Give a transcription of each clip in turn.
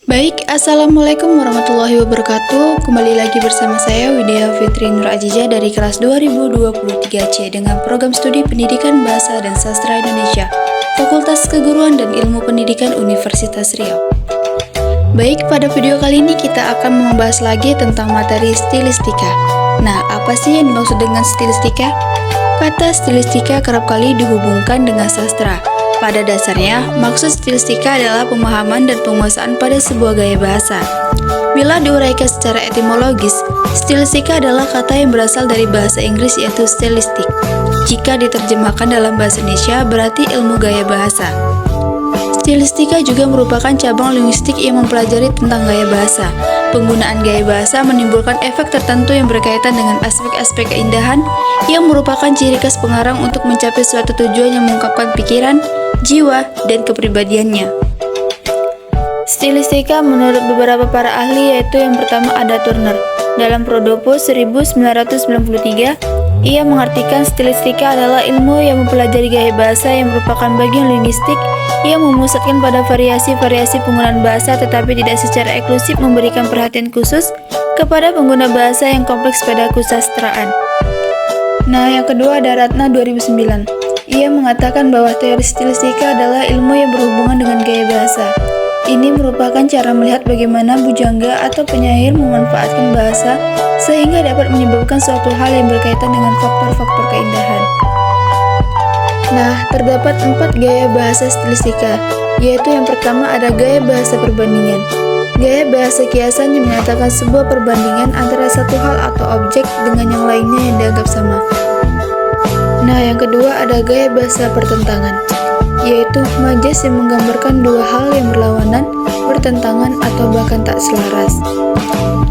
Baik, Assalamualaikum warahmatullahi wabarakatuh. Kembali lagi bersama saya Widya Fitri Nur Aziza dari kelas 2023C dengan program studi Pendidikan Bahasa dan Sastra Indonesia, Fakultas Keguruan dan Ilmu Pendidikan Universitas Riau. Baik, pada video kali ini kita akan membahas lagi tentang materi stilistika. Nah, apa sih yang dimaksud dengan stilistika? Kata stilistika kerap kali dihubungkan dengan sastra. Pada dasarnya, maksud stilistika adalah pemahaman dan penguasaan pada sebuah gaya bahasa. Bila diuraikan secara etimologis, stilistika adalah kata yang berasal dari bahasa Inggris yaitu stylistic. Jika diterjemahkan dalam bahasa Indonesia, berarti ilmu gaya bahasa. Stilistika juga merupakan cabang linguistik yang mempelajari tentang gaya bahasa. Penggunaan gaya bahasa menimbulkan efek tertentu yang berkaitan dengan aspek-aspek keindahan yang merupakan ciri khas pengarang untuk mencapai suatu tujuan yang mengungkapkan pikiran, jiwa, dan kepribadiannya. Stilistika menurut beberapa para ahli yaitu yang pertama ada Turner. Dalam Prodopo 1993, ia mengartikan stilistika adalah ilmu yang mempelajari gaya bahasa yang merupakan bagian linguistik yang memusatkan pada variasi-variasi penggunaan bahasa tetapi tidak secara eksklusif memberikan perhatian khusus kepada pengguna bahasa yang kompleks pada kesusastraan. Nah, yang kedua ada Ratna 2009. Ia mengatakan bahwa teori stilistika adalah ilmu yang berhubungan dengan gaya bahasa. Ini merupakan cara melihat bagaimana bujangga atau penyair memanfaatkan bahasa sehingga dapat menyebabkan suatu hal yang berkaitan dengan faktor-faktor keindahan. Nah, terdapat 4 gaya bahasa stilistika, yaitu yang pertama ada gaya bahasa perbandingan. Gaya bahasa kiasan yang menyatakan sebuah perbandingan antara satu hal atau objek dengan yang lainnya yang dianggap sama. Nah, yang kedua ada gaya bahasa pertentangan, yaitu majas yang menggambarkan dua hal yang berlawanan, bertentangan, atau bahkan tak selaras.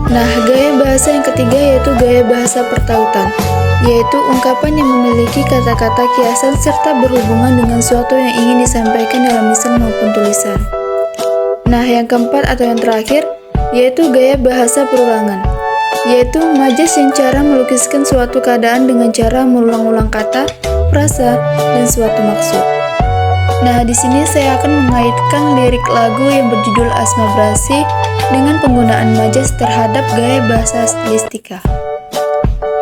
Nah, gaya bahasa yang ketiga yaitu gaya bahasa pertautan, yaitu ungkapan yang memiliki kata-kata kiasan serta berhubungan dengan suatu yang ingin disampaikan dalam lisan maupun tulisan. Nah, yang keempat atau yang terakhir yaitu gaya bahasa perulangan, yaitu majas yang cara melukiskan suatu keadaan dengan cara mengulang-ulang kata, frasa, dan suatu maksud. Nah, di sini saya akan mengaitkan lirik lagu yang berjudul Asma Brasi dengan penggunaan majas terhadap gaya bahasa stilistika.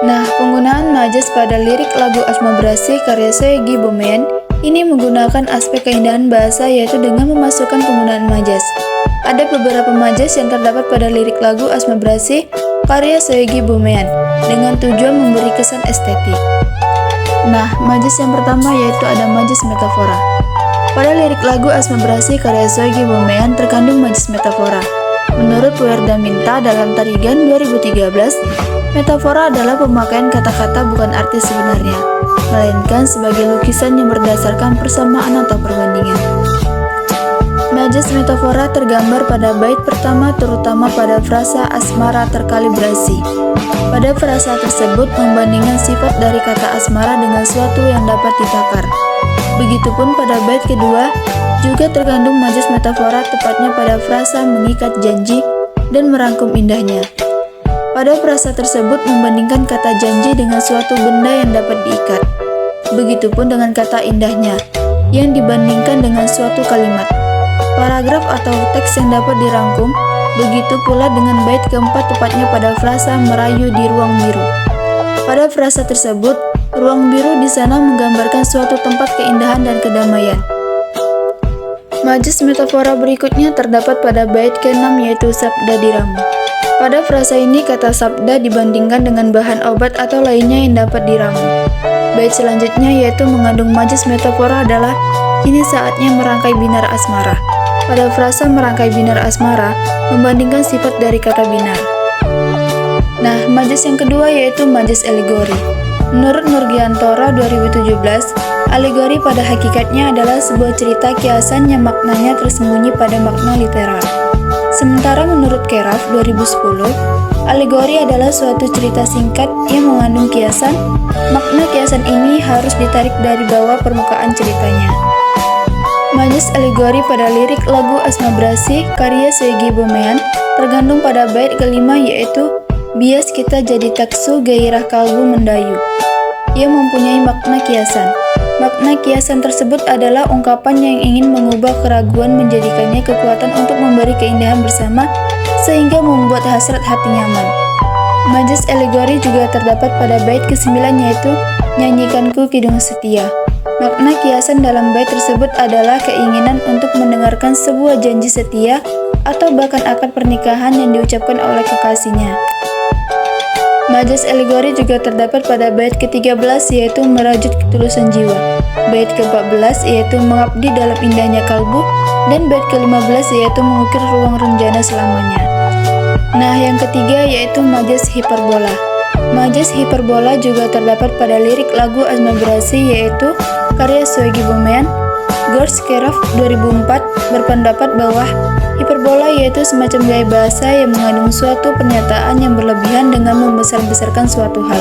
Nah, penggunaan majas pada lirik lagu Asma Brasi karya Soegi Bomean ini menggunakan aspek keindahan bahasa yaitu dengan memasukkan penggunaan majas. Ada beberapa majas yang terdapat pada lirik lagu Asma Brasi karya Soegi Bomean dengan tujuan memberi kesan estetik. Nah, majas yang pertama yaitu ada majas metafora. Pada lirik lagu Asma Brasi karya Soegi Bomean terkandung majas metafora. Menurut Werda Minta dalam Tarigan 2013, metafora adalah pemakaian kata-kata bukan arti sebenarnya, melainkan sebagai lukisan yang berdasarkan persamaan atau perbandingan. Majas metafora tergambar pada bait pertama terutama pada frasa asmara terkalibrasi. Pada frasa tersebut membandingkan sifat dari kata asmara dengan suatu yang dapat ditakar. Begitupun pada bait kedua juga terkandung majas metafora tepatnya pada frasa mengikat janji dan merangkum indahnya. Pada frasa tersebut membandingkan kata janji dengan suatu benda yang dapat diikat. Begitupun dengan kata indahnya yang dibandingkan dengan suatu kalimat, paragraf atau teks yang dapat dirangkum. Begitu pula dengan bait keempat tepatnya pada frasa merayu di ruang biru. Pada frasa tersebut, ruang biru di sana menggambarkan suatu tempat keindahan dan kedamaian. Majas metafora berikutnya terdapat pada bait ke-6 yaitu sabda diramu. Pada frasa ini kata sabda dibandingkan dengan bahan obat atau lainnya yang dapat diramu. Bait selanjutnya yaitu mengandung majas metafora adalah kini saatnya merangkai binar asmara. Pada frasa merangkai binar asmara membandingkan sifat dari kata binar. Nah, majas yang kedua yaitu majas alegori. Menurut Nurgiantoro 2017, alegori pada hakikatnya adalah sebuah cerita kiasan yang maknanya tersembunyi pada makna literal. Sementara menurut Keraf 2010, alegori adalah suatu cerita singkat yang mengandung kiasan. Makna kiasan ini harus ditarik dari bawah permukaan ceritanya. Majas alegori pada lirik lagu Asma Brasi karya Soegi Bomean tergantung pada bait kelima yaitu bias kita jadi taksu gairah kalbu mendayu yang mempunyai makna kiasan. Makna kiasan tersebut adalah ungkapan yang ingin mengubah keraguan menjadikannya kekuatan untuk memberi keindahan bersama sehingga membuat hasrat hati nyaman. Majas alegori juga terdapat pada bait ke-9 yaitu Nyanyikanku Kidung Setia. Makna kiasan dalam bait tersebut adalah keinginan untuk mendengarkan sebuah janji setia atau bahkan akad pernikahan yang diucapkan oleh kekasihnya. Majas alegori juga terdapat pada bait ke-13 yaitu Merajut Ketulusan Jiwa, bait ke-14 yaitu Mengabdi dalam Indahnya Kalbu, dan bait ke-15 yaitu Mengukir Ruang Renjana Selamanya. Nah, yang ketiga yaitu majas hiperbola. Majas hiperbola juga terdapat pada lirik lagu Asma Brasi yaitu karya Soegi Bomean. Gorskerov 2004 berpendapat bahwa hiperbola yaitu semacam gaya bahasa yang mengandung suatu pernyataan yang berlebihan dengan membesar-besarkan suatu hal.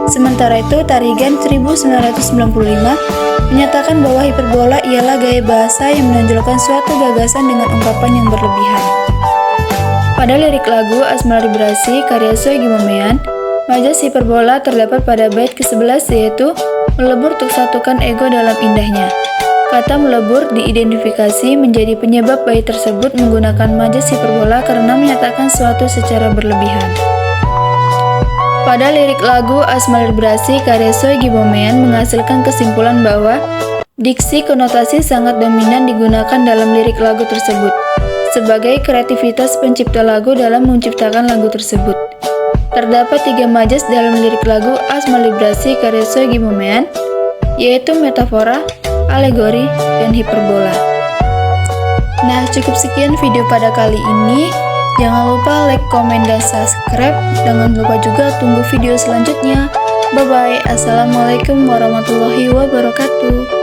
Sementara itu, Tarigan 1995 menyatakan bahwa hiperbola ialah gaya bahasa yang menonjolkan suatu gagasan dengan ungkapan yang berlebihan. Pada lirik lagu Asma Brasi karya Soegi Bomean, majas hiperbola terdapat pada bait ke-11 yaitu melebur untuk satukan ego dalam indahnya. Kata melebur diidentifikasi menjadi penyebab bait tersebut menggunakan majas hiperbola karena menyatakan suatu secara berlebihan. Pada lirik lagu Asma Brasi karya Soegi Bomean menghasilkan kesimpulan bahwa diksi konotasi sangat dominan digunakan dalam lirik lagu tersebut sebagai kreativitas pencipta lagu dalam menciptakan lagu tersebut. Terdapat 3 majas dalam lirik lagu Asma Brasi karya Soegi Bomean, yaitu metafora, alegori, dan hiperbola. Nah, cukup sekian video pada kali ini. Jangan lupa like, komen, dan subscribe. Jangan lupa juga tunggu video selanjutnya. Bye-bye. Assalamualaikum warahmatullahi wabarakatuh.